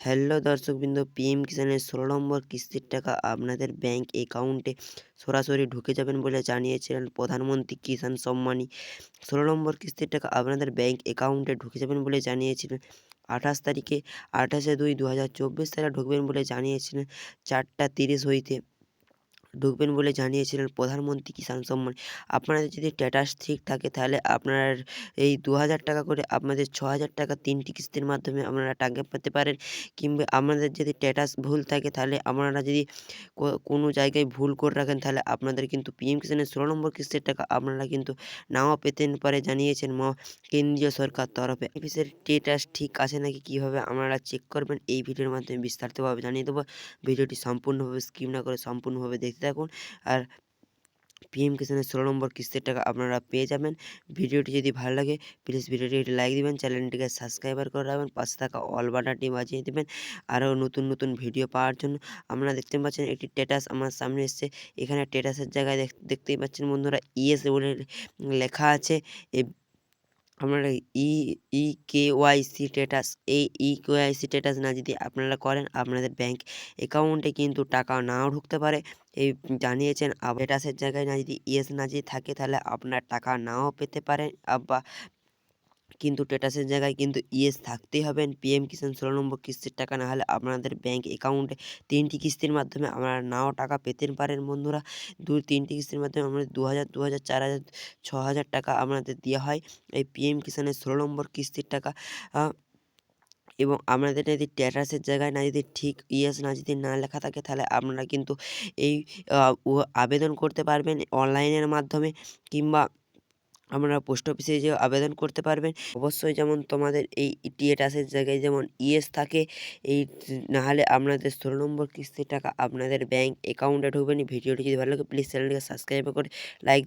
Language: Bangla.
হ্যালো দর্শকবৃন্দ, পিএম কিষাণের ১৬ নম্বর কিস্তির টাকা আপনাদের ব্যাংক অ্যাকাউন্টে সরাসরি ঢুকে যাবেন বলে জানিয়েছিলেন প্রধানমন্ত্রী কিষাণ সম্মানী। ১৬ নম্বর কিস্তির টাকা আপনাদের ব্যাংক অ্যাকাউন্টে ঢুকে যাবেন বলে জানিয়েছিলেন ২৮ তারিখে। ২৮/২/২০২৪ সালে ঢুকবেন বলে জানিয়েছিলেন ৪টা ৩০ হইতে ঢুকবেন বলে জানিয়েছিলেন প্রধানমন্ত্রী কিষাণ সম্মান। আপনাদের যদি স্ট্যাটাস ঠিক থাকে তাহলে আপনার এই ২,০০০ টাকা করে আপনাদের ৬,০০০ টাকা ৩টি কিস্তির মাধ্যমে আপনারা টাকা পেতে পারেন। কিংবা আপনাদের যদি স্ট্যাটাস ভুল থাকে তাহলে আপনারা যদি কোনো জায়গায় ভুল করে রাখেন তাহলে আপনাদের কিন্তু পিএম কিষাণের ১৬ নম্বর কিস্তির টাকা আপনারা কিন্তু নাও পেতে পারে জানিয়েছেন কেন্দ্রীয় সরকার তরফে। অফিসের স্ট্যাটাস ঠিক আছে নাকি কীভাবে আপনারা চেক করবেন এই ভিডিওর মাধ্যমে বিস্তারিতভাবে জানিয়ে দেবো। ভিডিওটি সম্পূর্ণভাবে স্কিপ না করে সম্পূর্ণভাবে দেখতে থাকুন। আর পিএম কিষাণের ১৬ নম্বর কিস্তির টাকা আপনারা পেয়ে যাবেন। ভিডিওটি যদি ভালো লাগে প্লিজ ভিডিওটি একটি লাইক দিবেন, চ্যানেলটিকে সাবস্ক্রাইবার করে রাখবেন, পাশে থাকা অল বাটনটি বাজিয়ে দেবেন আরও নতুন নতুন ভিডিও পাওয়ার জন্য। আপনারা দেখতে পাচ্ছেন একটি স্ট্যাটাস আমার সামনে এসছে। এখানে স্ট্যাটাসের জায়গায় দেখতেই পাচ্ছেন বন্ধুরা ইয়েস বলে লেখা আছে। আপনারা ইকেওয়াইসি স্ট্যাটাস, এই ইকেওয়াইসি স্ট্যাটাস না যদি আপনারা করেন আপনাদের ব্যাংক অ্যাকাউন্টে কিন্তু টাকা নাও ঢুকতে পারে। এই জানিয়েছেন স্ট্যাটাসের জায়গায় না যদি ইয়েস না যদি থাকে তাহলে আপনার টাকা নাও পেতে পারেন বা কিন্তু স্ট্যাটাসের জায়গায় কিন্তু ইয়েস থাকতেই হবে। পিএম কিষাণ ১৬ নম্বর কিস্তির টাকা না হলে আপনাদের ব্যাংক অ্যাকাউন্টে ৩টি কিস্তির মাধ্যমে আপনারা নাও টাকা পেতে পারেন বন্ধুরা। ৩টি কিস্তির মাধ্যমে আমাদের ২,০০০, ২,০০০, ৪,০০০, ৬,০০০ টাকা আপনাদের দেওয়া হয় এই পিএম কিষাণের ১৬ নম্বর কিস্তির টাকা। এবং আপনাদের যদি স্ট্যাটাসের জায়গায় না যদি ঠিক ইয়েস না যদি না লেখা থাকে তাহলে আপনারা কিন্তু এই আবেদন করতে পারবেন অনলাইনের মাধ্যমে, কিংবা আপনারা পোস্ট অফিসে যেয়ে আবেদন করতে পারবেন। অবশ্যই যেমন তোমাদের এই স্ট্যাটাসের জায়গায় যেমন ইয়েস থাকে, এই নাহলে আপনাদের ১৬ নম্বর কিস্তির টাকা আপনাদের ব্যাংক অ্যাকাউন্টে ঢুকবে না। ভিডিওটি যদি ভালো লাগে প্লিজ চ্যানেলটিকে সাবস্ক্রাইব করে লাইক